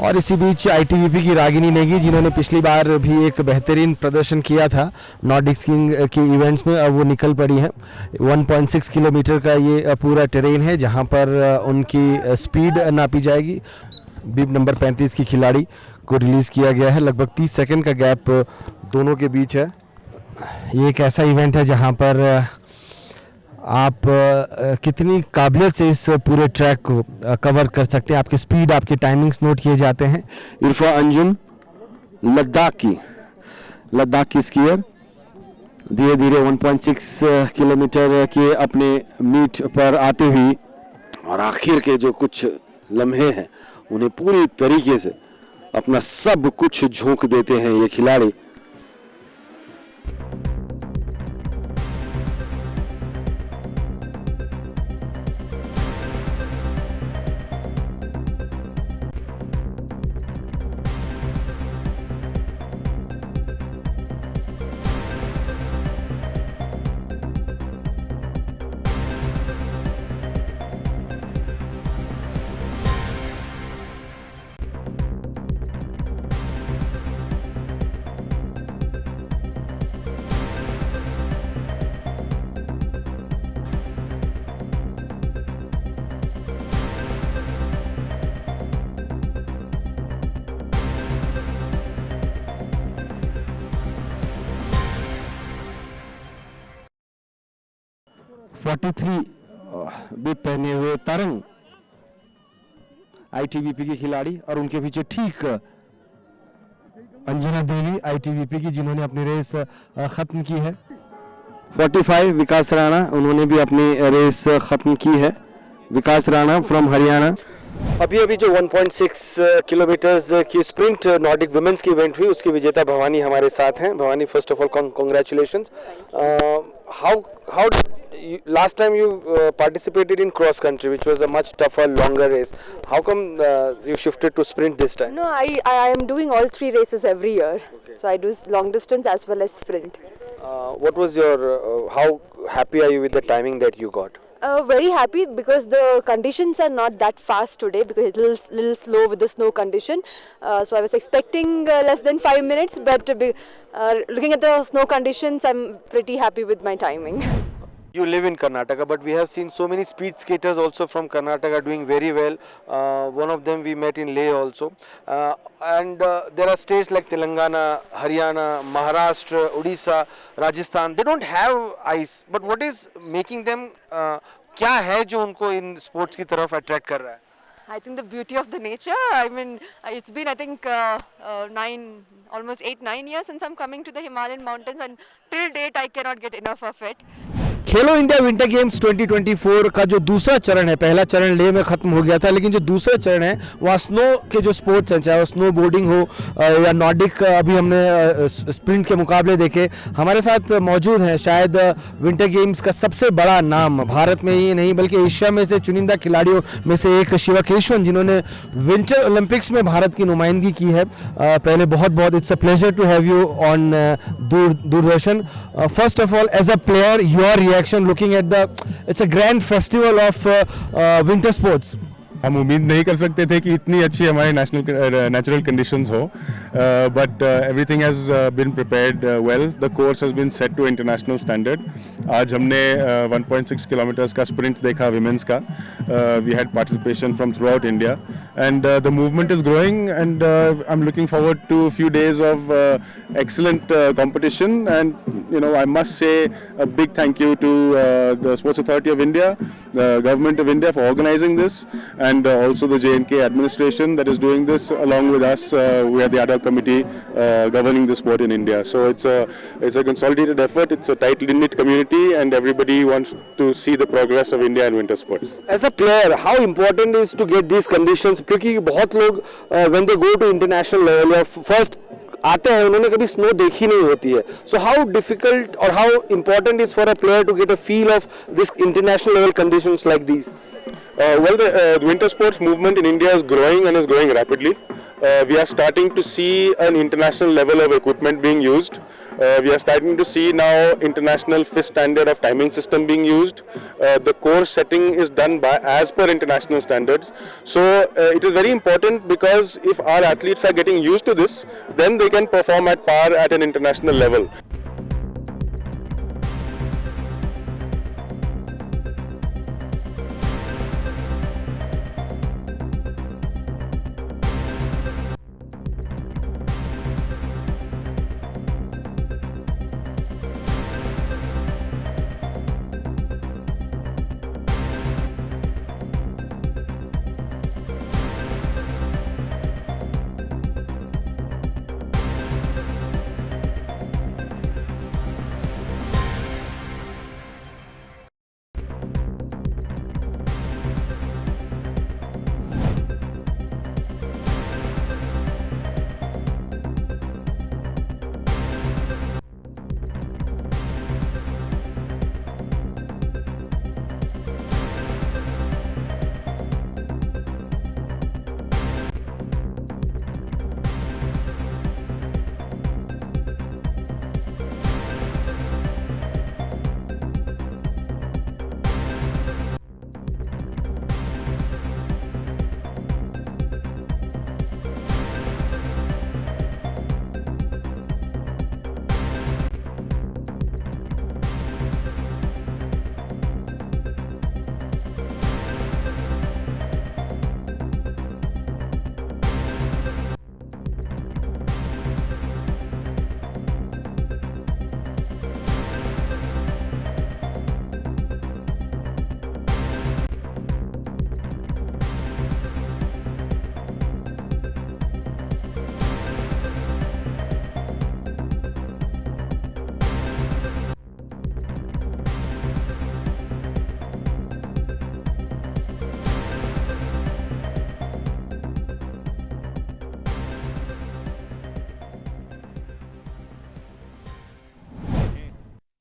और इसी बीच आईटीबीपी की रागिनी नेगी, जिन्होंने पिछली बार भी एक बेहतरीन प्रदर्शन किया था नॉर्डिक स्कीइंग के इवेंट्स में, अब वो निकल पड़ी हैं। 1.6 किलोमीटर का ये पूरा टेरेन है जहां पर उनकी स्पीड नापी जाएगी। बीब नंबर 35 की खिलाड़ी को रिलीज़ किया गया है। लगभग 30 सेकंड का गैप दोनों के बीच है। ये एक ऐसा इवेंट है जहां पर आप कितनी काबिलियत से इस पूरे ट्रैक को कवर कर सकते हैं। आपकी स्पीड, आपके टाइमिंग्स नोट किए जाते हैं। इरफा अंजुम लद्दाख की स्कीयर धीरे धीरे 1.6 किलोमीटर के अपने मीट पर आते हुए और आखिर के जो कुछ लम्हे हैं उन्हें पूरी तरीके से अपना सब कुछ झोंक देते हैं ये खिलाड़ी। भी पहने हुए तरंग आईटीबीपी की खिलाड़ी, और उनके पीछे ठीक अंजना देवी आईटीबीपी की, जिन्होंने अपनी रेस खत्म की है। 45 विकास राणा, उन्होंने भी अपनी रेस खत्म की है। विकास राणा फ्रॉम हरियाणा। अभी जो 1.6 किलोमीटर्स की स्प्रिंट नॉर्डिक वुमेन्स की इवेंट हुई, उसकी विजेता भवानी हमारे साथ हैं। Bhavani, first of all congratulations. How last time you participated in cross country, which was a much tougher, longer race. How come you shifted to sprint this time? No, I am doing all three races every year. Okay. So I do long distance as well as sprint. What was your how happy are you with the timing that you got? Very happy because the conditions are not that fast today, because it's a little slow with the snow condition. So I was expecting less than 5 minutes, but looking at the snow conditions, I'm pretty happy with my timing. You live in Karnataka, but we have seen so many speed skaters also from Karnataka doing very well. One of them we met in Leh also. And there are states like Telangana, Haryana, Maharashtra, Odisha, Rajasthan. They don't have ice. But what is making them, क्या है जो उनको in sports की तरफ attract कर रहा है? I think the beauty of the nature. I mean, it's been, I think, almost 8-9 years since I'm coming to the Himalayan mountains, and till date I cannot get enough of it. Khelo India winter games 2024 का जो दूसरा चरण है, पहला चरण लेह में खत्म हो गया था, लेकिन जो दूसरा चरण है वहाँ स्नो के जो स्पोर्ट्स हैं, चाहे वो स्नो बोर्डिंग हो या नॉर्डिक, अभी हमने स्प्रिंट के मुकाबले देखे। हमारे साथ मौजूद हैं शायद विंटर गेम्स का सबसे बड़ा नाम, भारत में ही नहीं बल्कि एशिया में से चुनिंदा खिलाड़ियों में से एक, शिवा केशवन, जिन्होंने विंटर ओलंपिक्स में भारत की नुमाइंदगी की है। पहले बहुत बहुत it's a pleasure to have you on Doordarshan. First of all, as a player, your reaction looking at it's a grand festival of winter sports. हम उम्मीद नहीं कर सकते थे कि इतनी अच्छी हमारे नेचुरल कंडीशंस हो, but everything has been prepared well. The course has been set to international standard. आज हमने 1.6 किलोमीटर्स का स्प्रिंट देखा विमेंस का। We had participation from throughout India and the movement is growing and I am looking forward to few days of excellent competition, and I must say a big thank you to the Sports Authority of India, the Government of India, for organizing this, and also the J&K administration that is doing this along with us. We are the adult committee governing the sport in India, so it's a consolidated effort. It's a tight-knit community and everybody wants to see the progress of India in winter sports. As a player, how important is to get these conditions? क्योंकि बहुत लोग when they go to international level या first आते हैं, उन्होंने कभी snow देखी नहीं होती है। सो हाउ डिफिकल्ट और how important is for a player to get a feel of this international level conditions like these? Well, the winter sports movement in India is growing and is growing rapidly. We are starting to see an international level of equipment being used. We are starting to see now international FIS standard of timing system being used. The course setting is done as per international standards. So it is very important, because if our athletes are getting used to this, then they can perform at par at an international level.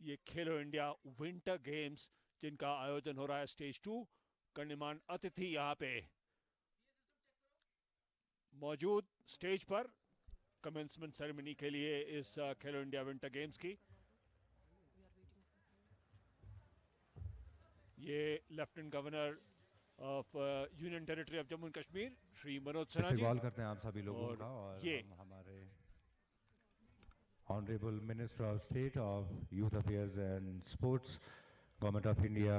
ये खेलो India winter games जिनका आयोजन हो रहा है stage 2, गण्यमान्य अतिथि यहाँ पे मौजूद स्टेज पर कमेंसमेंट सेरेमनी के लिए इस खेलो इंडिया विंटर गेम्स की। ये lieutenant governor of union territory of Jammu and Kashmir Shri Manoj Sinha ji इस्तकबाल करते हैं आप सभी लोगों का, और ये हम हमारे honourable minister of state of youth affairs and sports government of India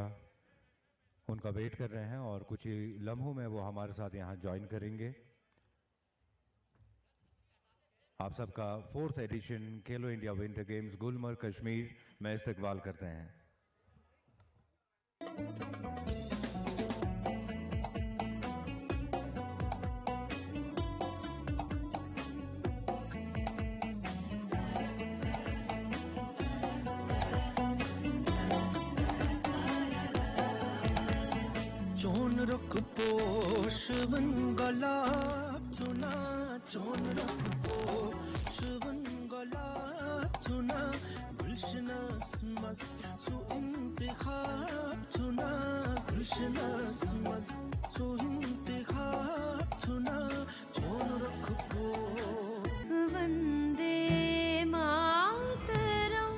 उनका वेट कर रहे हैं, और कुछ ही लम्हों में वो हमारे साथ यहाँ ज्वाइन करेंगे। आप सबका 4th एडिशन खेलो India winter games Gulmarg Kashmir में इस्तकबाल करते हैं। चोन रुख पोष वंगला चुना चोन रुख पोष वंगला चुना गुलशन स्मस सु इंतखाब चुना गुलशन स्मस सु इंतखाब चुना चोन रुख पो वंदे मातरम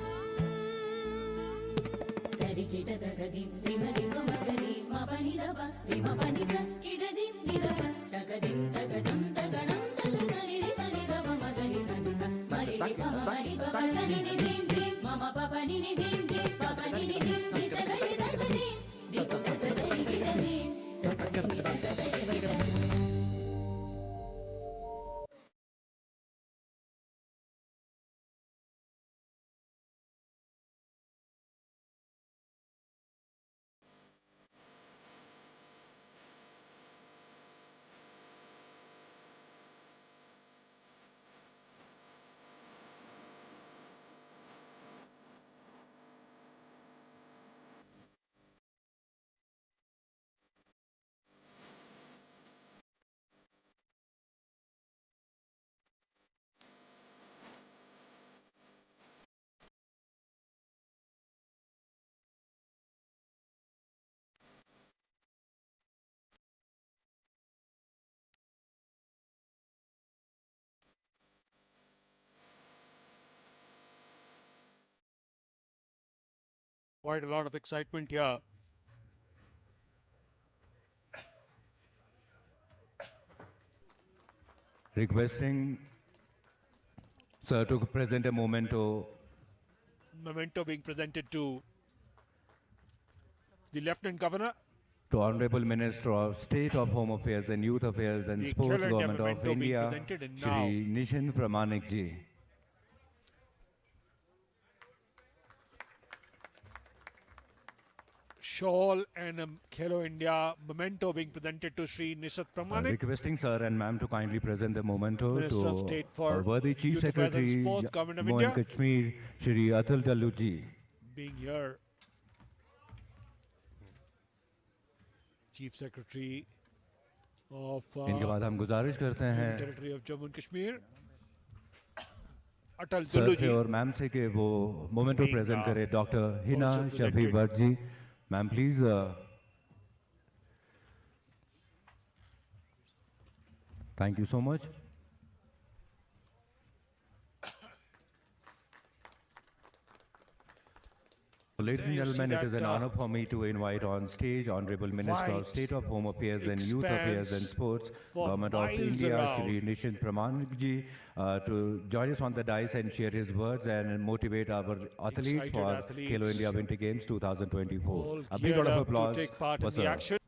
तरिकिट तगदिन रिमरिम मगरी मपनि दब रिम पनि स इडदिम दिदप तगदिम तगजम तगणम तगसनि रिसनि दब मगनि सनि स मरि रि पम मरि प सनि नि धिम धिम मम पपनि नि धिम धिम पपनि नि धिम दिसगरि तगदिम दिक तगदि गिददिम Quite a lot of excitement here. Requesting sir to present a memento Memento being presented to the Lieutenant Governor. to Honorable Minister of State of Home Affairs and Youth Affairs and The Sports, Khelo India Government of memento being India, presented, and Shri Nishin Pramanik ji. Shawl and a Khelo India memento being presented to Sri Nishat Pramanik. Requesting sir and ma'am to kindly present the memento Minister of to State for our worthy Chief Youth Affairs and Secretary Sports, Government of Jammu and India. Kashmir, Shri Atul Dalu ji. Being here, Chief Secretary of इनके बाद हम गुजारिश करते हैं Territory of Jammu and Kashmir, Atal sir Dullu से ji. और ma'am से कि वो मोमेंटो Being, प्रेजेंट करे doctor Hina also Shafi presented. Bhatt ji. Ma'am please thank you so much. Ladies and There you see gentlemen, it is an that, honor for me to invite on stage Honorable Minister of white State of Home Affairs and Youth Affairs and expanse Sports, for Government of miles India, around. Shri Nishin Pramanik ji, to join us on the dais and share his words and motivate our athletes Excited for athletes. Khelo India Winter Games 2024. All A big geared round of up to applause take part for in the sir. action.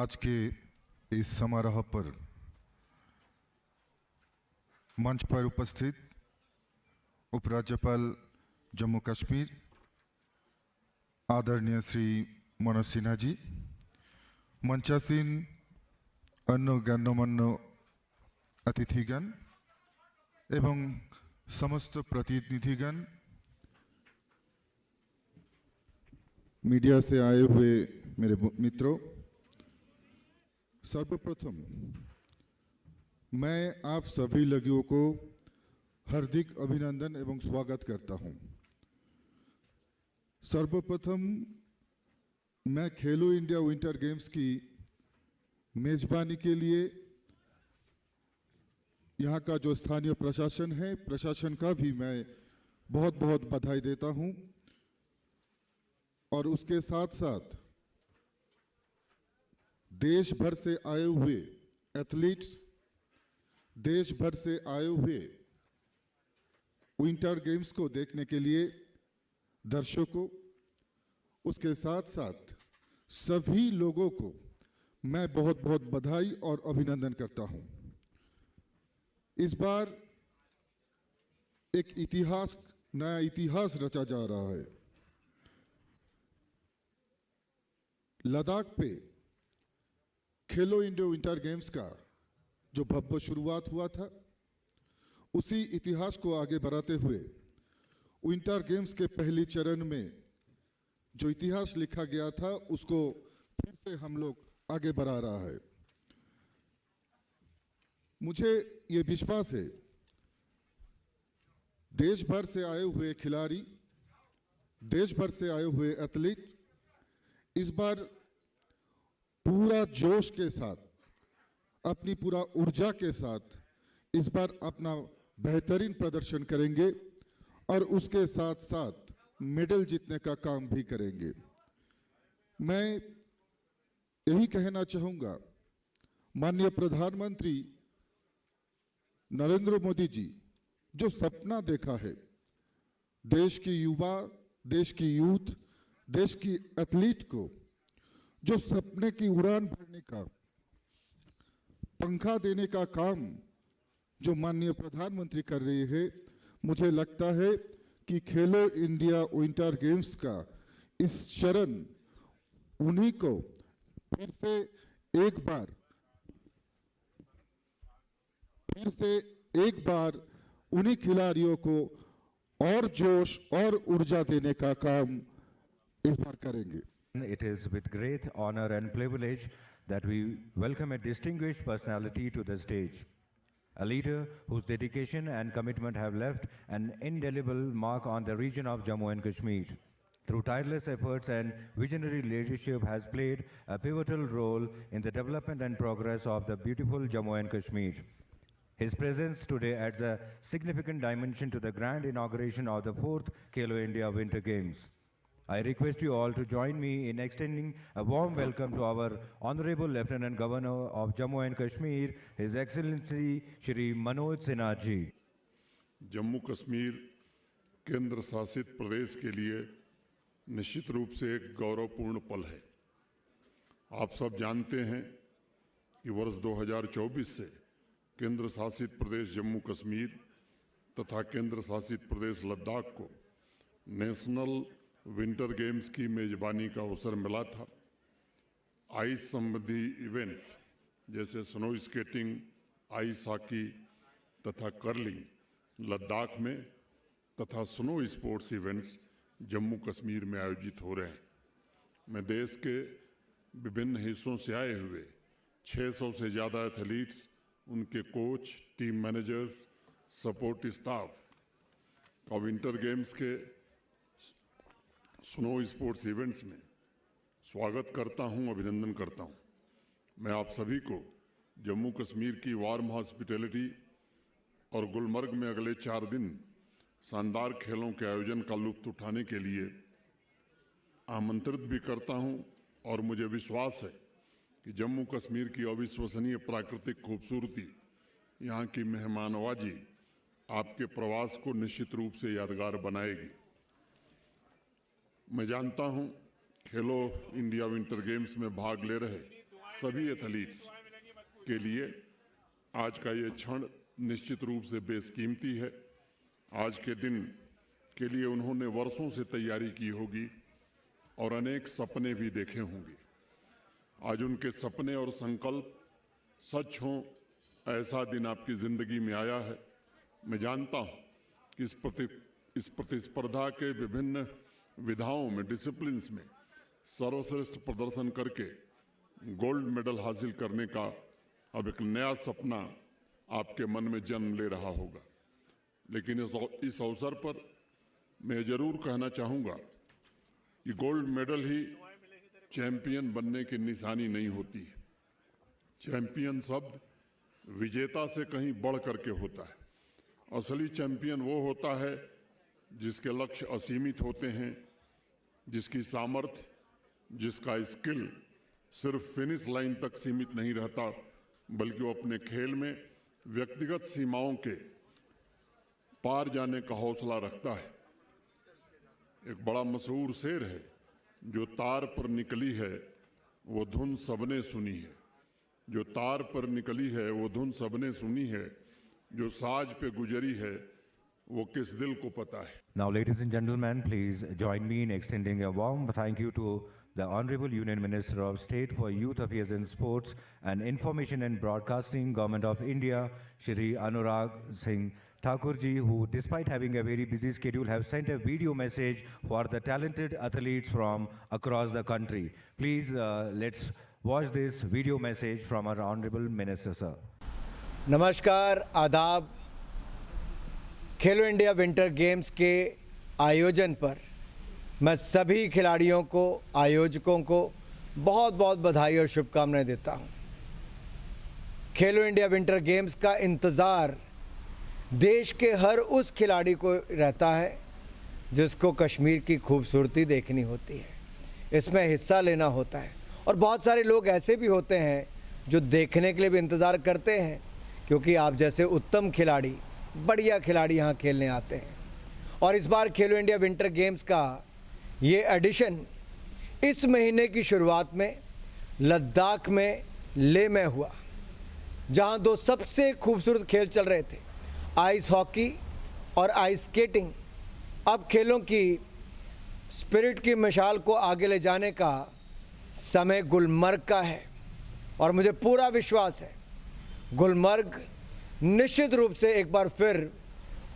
आज के इस समारोह पर मंच पर उपस्थित उपराज्यपाल जम्मू कश्मीर आदरणीय श्री मनोज सिन्हा जी, मंचासीन अन्य गण्यमान्य अतिथिगण एवं समस्त प्रतिनिधिगण, मीडिया से आए हुए मेरे मित्रों, सर्वप्रथम मैं आप सभी लोगों को हार्दिक अभिनंदन एवं स्वागत करता हूं। सर्वप्रथम मैं खेलो इंडिया विंटर गेम्स की मेजबानी के लिए यहां का जो स्थानीय प्रशासन है, प्रशासन का भी मैं बहुत बहुत बधाई देता हूं और उसके साथ साथ देश भर से आए हुए एथलीट्स, देश भर से आए हुए विंटर गेम्स को देखने के लिए दर्शकों, उसके साथ साथ सभी लोगों को मैं बहुत बहुत बधाई और अभिनंदन करता हूं। इस बार एक इतिहास, नया इतिहास रचा जा रहा है। लद्दाख पे खेलो इंडिया विंटर गेम्स का जो भव्य शुरुआत हुआ था, उसी इतिहास को आगे बढ़ाते हुए विंटर गेम्स के पहले चरण में जो इतिहास लिखा गया था, उसको फिर से हम लोग आगे बढ़ा रहा है। मुझे ये विश्वास है, देश भर से आए हुए खिलाड़ी, देश भर से आए हुए एथलीट इस बार पूरा जोश के साथ, अपनी पूरा ऊर्जा के साथ इस बार अपना बेहतरीन प्रदर्शन करेंगे और उसके साथ साथ मेडल जीतने का काम भी करेंगे। मैं यही कहना चाहूँगा, माननीय प्रधानमंत्री नरेंद्र मोदी जी जो सपना देखा है, देश की युवा, देश की यूथ, देश की एथलीट को जो सपने की उड़ान भरने का, पंखा देने का काम जो माननीय प्रधानमंत्री कर रहे हैं, मुझे लगता है कि खेलो इंडिया विंटर गेम्स का इस चरण उन्हीं को फिर से एक बार उन्हीं खिलाड़ियों को और जोश और ऊर्जा देने का काम इस बार करेंगे। It is with great honor and privilege that we welcome a distinguished personality to the stage. A leader whose dedication and commitment have left an indelible mark on the region of Jammu and Kashmir. Through tireless efforts and visionary leadership has played a pivotal role in the development and progress of the beautiful Jammu and Kashmir. His presence today adds a significant dimension to the grand inauguration of the 4th Khelo India Winter Games. I request you all to join me in extending a warm welcome to our Honorable Lieutenant Governor of Jammu and Kashmir, His Excellency Shri Manoj Sinha ji. Jammu Kashmir केंद्र शासित प्रदेश के लिए निश्चित रूप से एक गौरवपूर्ण पल है। आप सब जानते हैं कि वर्ष 2024 से केंद्र शासित प्रदेश जम्मू कश्मीर तथा केंद्र शासित प्रदेश लद्दाख को नेशनल विंटर गेम्स की मेजबानी का अवसर मिला था। आइस संबंधी इवेंट्स जैसे स्नो स्केटिंग, आइस हॉकी तथा कर्लिंग लद्दाख में तथा snow sports events Jammu Kashmir में आयोजित हो रहे हैं। मैं देश के विभिन्न हिस्सों से आए हुए 600 से ज़्यादा एथलीट्स, उनके coach, team managers, support staff और विंटर गेम्स के स्नो स्पोर्ट्स इवेंट्स में स्वागत करता हूं, अभिनंदन करता हूं। मैं आप सभी को जम्मू कश्मीर की वार्म हॉस्पिटैलिटी और गुलमर्ग में अगले 4 दिन शानदार खेलों के आयोजन का लुत्फ उठाने के लिए आमंत्रित भी करता हूं और मुझे विश्वास है कि जम्मू कश्मीर की अविश्वसनीय प्राकृतिक खूबसूरती, यहाँ की मेहमाननवाजी आपके प्रवास को निश्चित रूप से यादगार बनाएगी। मैं जानता हूं खेलो इंडिया विंटर गेम्स में भाग ले रहे सभी एथलीट्स के लिए आज का ये क्षण निश्चित रूप से बेशकीमती है। आज के दिन के लिए उन्होंने वर्षों से तैयारी की होगी और अनेक सपने भी देखे होंगे। आज उनके सपने और संकल्प सच हों, ऐसा दिन आपकी जिंदगी में आया है। मैं जानता हूं कि इस प्रतिस्पर्धा के विभिन्न विधाओं में, डिसिप्लिन्स में सर्वश्रेष्ठ प्रदर्शन करके गोल्ड मेडल हासिल करने का अब एक नया सपना आपके मन में जन्म ले रहा होगा। लेकिन इस अवसर पर मैं जरूर कहना चाहूँगा कि गोल्ड मेडल ही चैंपियन बनने की निशानी नहीं होती है। चैंपियन शब्द विजेता से कहीं बढ़ करके होता है। असली चैंपियन वो होता है जिसके लक्ष्य असीमित होते हैं, जिसकी सामर्थ्य, जिसका स्किल सिर्फ फिनिश लाइन तक सीमित नहीं रहता, बल्कि वो अपने खेल में व्यक्तिगत सीमाओं के पार जाने का हौसला रखता है। एक बड़ा मशहूर शेर है, जो तार पर निकली है वो धुन सबने सुनी है। जो तार पर निकली है वो धुन सबने सुनी है, जो साज पे गुजरी है वो किस दिल को पता है। Now, ladies and gentlemen, please join me in extending a warm thank you to the Honorable Union Minister of State for Youth Affairs and Sports and Information and Broadcasting, Government of India, Shri Anurag Singh Thakur ji, who despite having a very busy schedule have sent a video message for the talented athletes from across the country. Please let's watch this video message from our Honorable Minister, sir. नमस्कार, आदाब। खेलो India winter games के आयोजन पर मैं सभी खिलाड़ियों को, आयोजकों को बहुत बहुत बधाई और शुभकामनाएं देता हूं। खेलो इंडिया विंटर गेम्स का इंतज़ार देश के हर उस खिलाड़ी को रहता है जिसको कश्मीर की खूबसूरती देखनी होती है, इसमें हिस्सा लेना होता है। और बहुत सारे लोग ऐसे भी होते हैं जो देखने के लिए भी इंतज़ार करते हैं, क्योंकि आप जैसे उत्तम खिलाड़ी, बढ़िया खिलाड़ी यहाँ खेलने आते हैं। और इस बार खेलो इंडिया विंटर गेम्स का ये एडिशन इस महीने की शुरुआत में लद्दाख में लेह में हुआ, जहाँ 2 सबसे खूबसूरत खेल चल रहे थे, आइस हॉकी और आइस स्केटिंग। अब खेलों की स्पिरिट की मिसाल को आगे ले जाने का समय गुलमर्ग का है और मुझे पूरा विश्वास है गुलमर्ग निश्चित रूप से एक बार फिर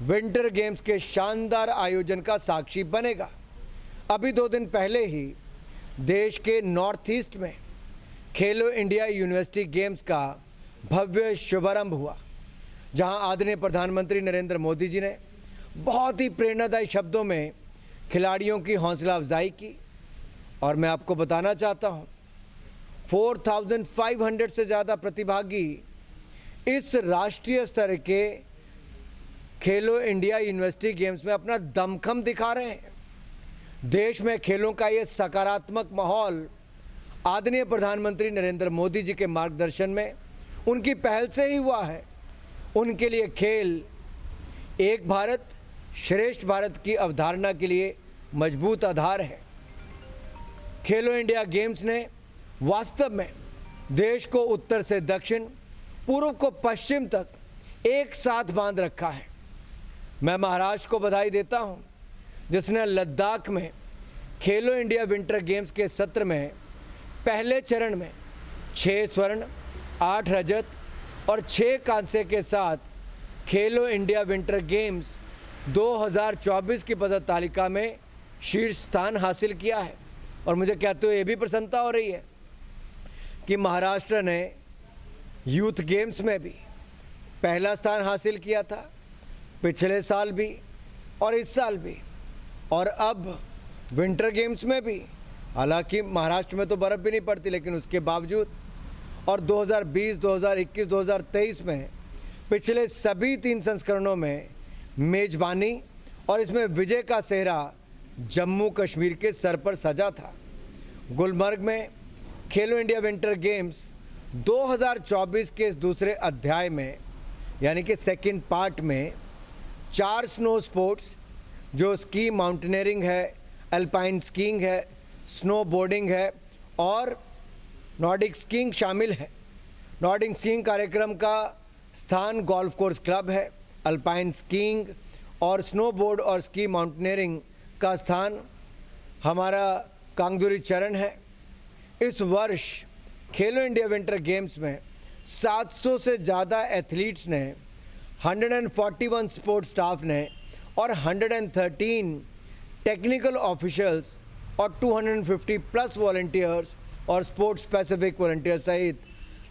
विंटर गेम्स के शानदार आयोजन का साक्षी बनेगा। अभी 2 दिन पहले ही देश के नॉर्थ ईस्ट में खेलो इंडिया यूनिवर्सिटी गेम्स का भव्य शुभारंभ हुआ, जहां आदरणीय प्रधानमंत्री नरेंद्र मोदी जी ने बहुत ही प्रेरणादायी शब्दों में खिलाड़ियों की हौसला अफजाई की। और मैं आपको बताना चाहता हूं 4500 से ज़्यादा प्रतिभागी इस राष्ट्रीय स्तर के खेलो इंडिया यूनिवर्सिटी गेम्स में अपना दमखम दिखा रहे हैं। देश में खेलों का ये सकारात्मक माहौल आदरणीय प्रधानमंत्री नरेंद्र मोदी जी के मार्गदर्शन में उनकी पहल से ही हुआ है। उनके लिए खेल एक भारत श्रेष्ठ भारत की अवधारणा के लिए मजबूत आधार है। खेलो इंडिया गेम्स ने वास्तव में देश को उत्तर से दक्षिण, पूर्व को पश्चिम तक एक साथ बांध रखा है। मैं महाराष्ट्र को बधाई देता हूं, जिसने लद्दाख में खेलो इंडिया विंटर गेम्स के सत्र में पहले चरण में 6 स्वर्ण, 8 रजत और 6 कांस्य के साथ खेलो इंडिया विंटर गेम्स 2024 की पदक तालिका में शीर्ष स्थान हासिल किया है। और मुझे कहते हुए ये भी प्रसन्नता हो रही है कि महाराष्ट्र ने यूथ गेम्स में भी पहला स्थान हासिल किया था, पिछले साल भी और इस साल भी, और अब विंटर गेम्स में भी। हालांकि महाराष्ट्र में तो बर्फ़ भी नहीं पड़ती, लेकिन उसके बावजूद। और 2020, 2021, 2023 में पिछले सभी 3 संस्करणों में मेज़बानी और इसमें विजय का सेहरा जम्मू कश्मीर के सर पर सजा था। गुलमर्ग में खेलो इंडिया विंटर गेम्स 2024 के इस दूसरे अध्याय में, यानी कि सेकंड पार्ट में, 4 स्नो स्पोर्ट्स जो स्की माउंटेनियरिंग है, अल्पाइन स्कीइंग है, स्नो बोर्डिंग है और नॉर्डिक स्कीइंग शामिल है। नॉर्डिक स्कीइंग कार्यक्रम का स्थान गोल्फ कोर्स क्लब है। अल्पाइन स्कीइंग और स्नो बोर्ड और स्की माउंटेनियरिंग का स्थान हमारा कांगदुरी चरण है। इस वर्ष खेलो इंडिया विंटर गेम्स में 700 से ज़्यादा एथलीट्स ने, 141 स्पोर्ट्स स्टाफ ने और 113 टेक्निकल ऑफिशियल्स और 250 प्लस वॉलंटियर्स और स्पोर्ट्स स्पेसिफिक वॉलंटियर सहित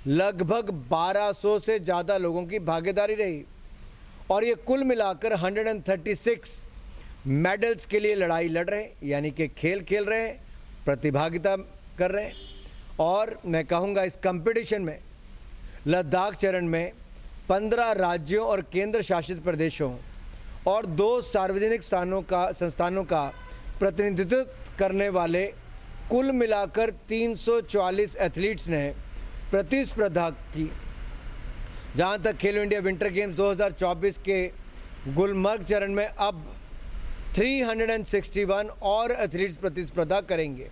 लगभग 1200 से ज़्यादा लोगों की भागीदारी रही। और ये कुल मिलाकर 136 मेडल्स के लिए लड़ाई लड़ रहे हैं, यानी कि खेल खेल रहे हैं, प्रतिभागिता कर रहे हैं। और मैं कहूँगा इस कंपटीशन में लद्दाख चरण में 15 राज्यों और केंद्र शासित प्रदेशों और 2 सार्वजनिक संस्थानों का प्रतिनिधित्व करने वाले कुल मिलाकर 344 एथलीट्स ने प्रतिस्पर्धा की। जहां तक खेलो इंडिया विंटर गेम्स 2024 के गुलमर्ग चरण में अब 361 और एथलीट्स प्रतिस्पर्धा करेंगे।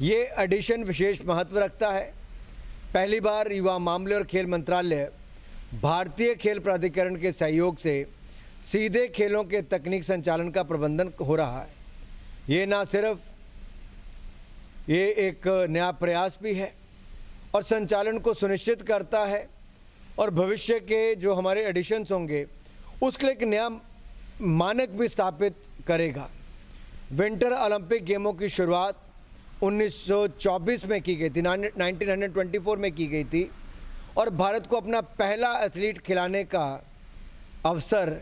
ये एडिशन विशेष महत्व रखता है। पहली बार युवा मामले और खेल मंत्रालय भारतीय खेल प्राधिकरण के सहयोग से सीधे खेलों के तकनीक संचालन का प्रबंधन हो रहा है। ये ना सिर्फ ये एक नया प्रयास भी है और संचालन को सुनिश्चित करता है और भविष्य के जो हमारे एडिशंस होंगे उसके लिए एक नया मानक भी स्थापित करेगा। विंटर ओलंपिक गेमों की शुरुआत 1924 में की गई थी, 1924 में की गई थी और भारत को अपना पहला एथलीट खिलाने का अवसर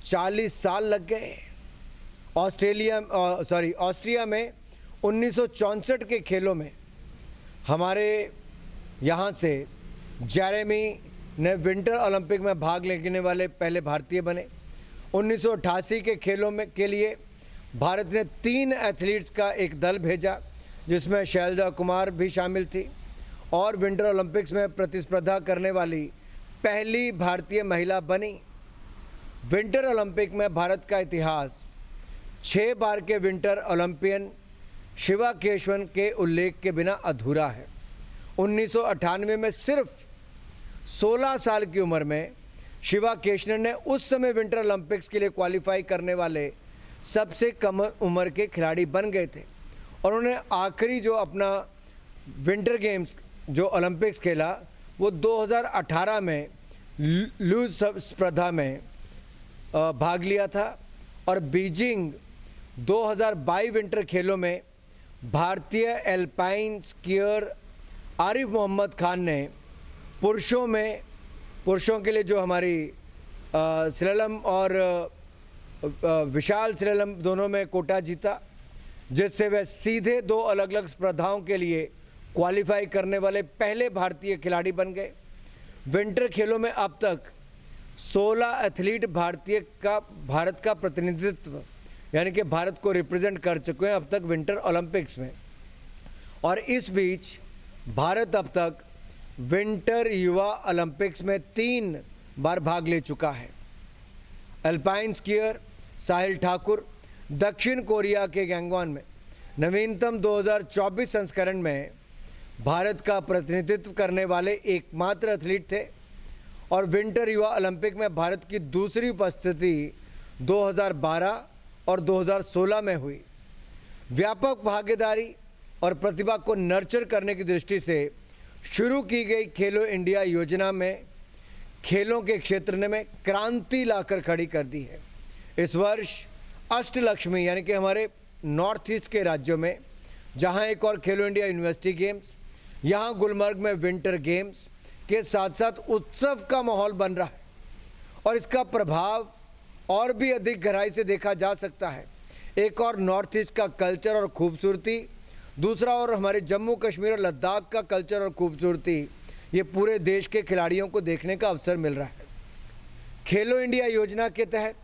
40 साल लग गए। ऑस्ट्रिया में 1964 के खेलों में हमारे यहाँ से जेरेमी ने विंटर ओलंपिक में भाग लेने वाले पहले भारतीय बने। 1988 के खेलों में के लिए भारत ने 3 एथलीट्स का एक दल भेजा, जिसमें शैलजा कुमार भी शामिल थी और विंटर ओलंपिक्स में प्रतिस्पर्धा करने वाली पहली भारतीय महिला बनी। विंटर ओलंपिक में भारत का इतिहास 6 बार के विंटर ओलंपियन शिवा केशवन के उल्लेख के बिना अधूरा है। 1998 में सिर्फ 16 साल की उम्र में शिवा केशवन ने उस समय विंटर ओलंपिक्स के लिए क्वालिफाई करने वाले सबसे कम उम्र के खिलाड़ी बन गए थे और उन्होंने आखिरी जो अपना विंटर गेम्स जो ओलंपिक्स खेला वो 2018 में लूज स्पर्धा में भाग लिया था और बीजिंग 2022 विंटर खेलों में भारतीय एल्पाइन स्कीयर आरिफ मोहम्मद खान ने पुरुषों के लिए जो हमारी स्लैलम और विशाल स्लैलम दोनों में कोटा जीता, जिससे वह सीधे 2 अलग अलग स्पर्धाओं के लिए क्वालिफाई करने वाले पहले भारतीय खिलाड़ी बन गए। विंटर खेलों में अब तक 16 एथलीट भारत का प्रतिनिधित्व यानी कि भारत को रिप्रेजेंट कर चुके हैं अब तक विंटर ओलंपिक्स में। और इस बीच भारत अब तक विंटर युवा ओलंपिक्स में 3 बार भाग ले चुका है। अल्पाइन स्कीयर साहिल ठाकुर दक्षिण कोरिया के गैंगवॉन में नवीनतम 2024 संस्करण में भारत का प्रतिनिधित्व करने वाले एकमात्र एथलीट थे और विंटर युवा ओलंपिक में भारत की दूसरी उपस्थिति 2012 और 2016 में हुई। व्यापक भागीदारी और प्रतिभा को नर्चर करने की दृष्टि से शुरू की गई खेलो इंडिया योजना में खेलों के क्षेत्र ने में क्रांति लाकर खड़ी कर दी है। इस वर्ष अष्टलक्ष्मी यानी कि हमारे नॉर्थ ईस्ट के राज्यों में जहां एक और खेलो इंडिया यूनिवर्सिटी गेम्स, यहां गुलमर्ग में विंटर गेम्स के साथ साथ उत्सव का माहौल बन रहा है और इसका प्रभाव और भी अधिक गहराई से देखा जा सकता है। एक और नॉर्थ ईस्ट का कल्चर और खूबसूरती, दूसरा और हमारे जम्मू कश्मीर और लद्दाख का कल्चर और खूबसूरती, ये पूरे देश के खिलाड़ियों को देखने का अवसर मिल रहा है। खेलो इंडिया योजना के तहत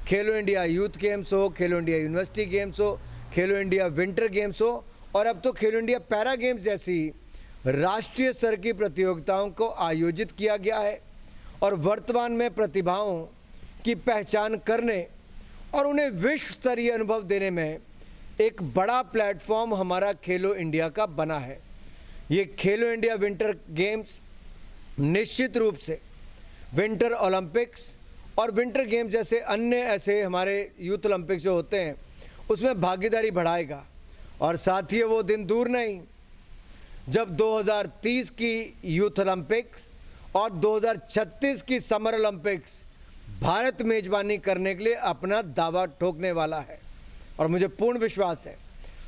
खेलो इंडिया यूथ गेम्स हो, खेलो इंडिया यूनिवर्सिटी गेम्स हो, खेलो इंडिया विंटर गेम्स हो और अब तो खेलो इंडिया पैरा गेम्स जैसी राष्ट्रीय स्तर की प्रतियोगिताओं को आयोजित किया गया है और वर्तमान में प्रतिभाओं की पहचान करने और उन्हें विश्व स्तरीय अनुभव देने में एक बड़ा प्लेटफॉर्म हमारा खेलो इंडिया का बना है। ये खेलो इंडिया विंटर गेम्स निश्चित रूप से विंटर ओलंपिक्स और विंटर गेम्स जैसे अन्य ऐसे हमारे यूथ ओलंपिक्स जो होते हैं उसमें भागीदारी बढ़ाएगा। और साथ ही वो दिन दूर नहीं जब 2030 की यूथ ओलंपिक्स और 2036 की समर ओलंपिक्स भारत मेजबानी करने के लिए अपना दावा ठोकने वाला है। और मुझे पूर्ण विश्वास है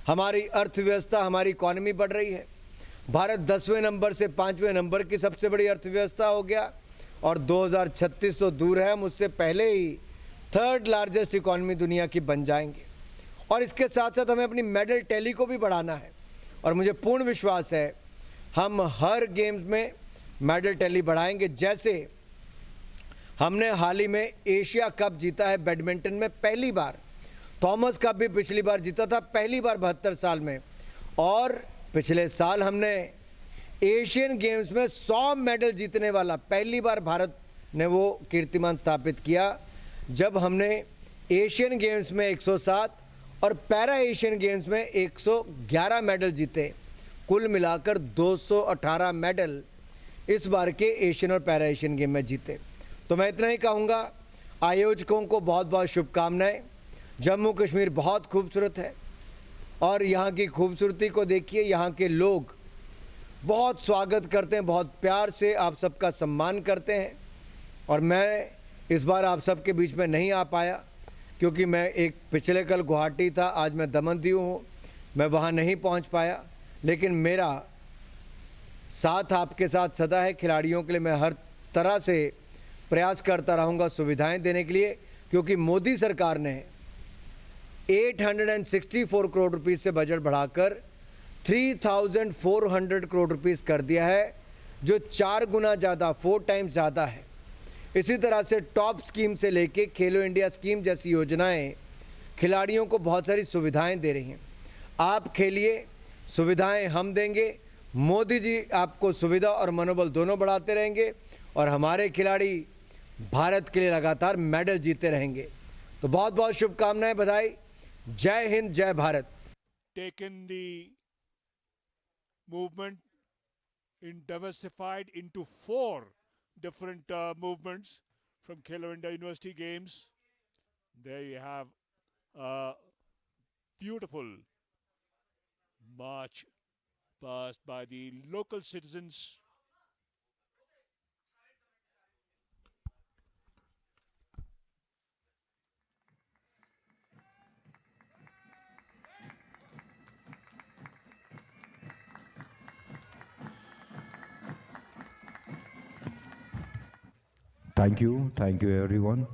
हमारी अर्थव्यवस्था, हमारी इकॉनमी बढ़ रही है। भारत 10वें नंबर से 5वें नंबर की सबसे बड़ी अर्थव्यवस्था हो गया और 2036 तो दूर है, मुझसे पहले ही 3rd लार्जेस्ट इकॉनमी दुनिया की बन जाएंगे। और इसके साथ साथ हमें अपनी मेडल टैली को भी बढ़ाना है और मुझे पूर्ण विश्वास है हम हर गेम्स में मेडल टैली बढ़ाएंगे। जैसे हमने हाल ही में एशिया कप जीता है बैडमिंटन में पहली बार, थॉमस कप भी पिछली बार जीता था पहली बार 72 साल में, और पिछले साल हमने एशियन गेम्स में 100 मेडल जीतने वाला पहली बार भारत ने वो कीर्तिमान स्थापित किया जब हमने एशियन गेम्स में 107 और पैरा एशियन गेम्स में 111 मेडल जीते। कुल मिलाकर 218 मेडल इस बार के एशियन और पैरा एशियन गेम में जीते। तो मैं इतना ही कहूँगा, आयोजकों को बहुत बहुत शुभकामनाएं। जम्मू कश्मीर बहुत खूबसूरत है और यहाँ की खूबसूरती को देखिए, यहाँ के लोग बहुत स्वागत करते हैं, बहुत प्यार से आप सबका सम्मान करते हैं। और मैं इस बार आप सबके बीच में नहीं आ पाया क्योंकि मैं एक पिछले कल गुवाहाटी था, आज मैं दमन दीव हूँ, मैं वहाँ नहीं पहुँच पाया। लेकिन मेरा साथ आपके साथ सदा है। खिलाड़ियों के लिए मैं हर तरह से प्रयास करता रहूँगा सुविधाएं देने के लिए, क्योंकि मोदी सरकार ने 864 करोड़ रुपीस से बजट बढ़ाकर 3400 करोड़ रुपीस कर दिया है, जो 4 गुना ज़्यादा, 4 टाइम्स ज़्यादा है। इसी तरह से टॉप स्कीम से लेके खेलो इंडिया स्कीम जैसी योजनाएं खिलाड़ियों को बहुत सारी सुविधाएं दे रही हैं। आप खेलिए, सुविधाएं हम देंगे, मोदी जी आपको सुविधा और मनोबल दोनों बढ़ाते रहेंगे और हमारे खिलाड़ी भारत के लिए लगातार मेडल जीते रहेंगे। तो बहुत बहुत शुभकामनाएं, बधाई। जय हिंद, जय Bharat. Taken the movement in diversified into 4 different movements from Khelo India University Games. There you have a beautiful march passed by the local citizens. Thank you everyone.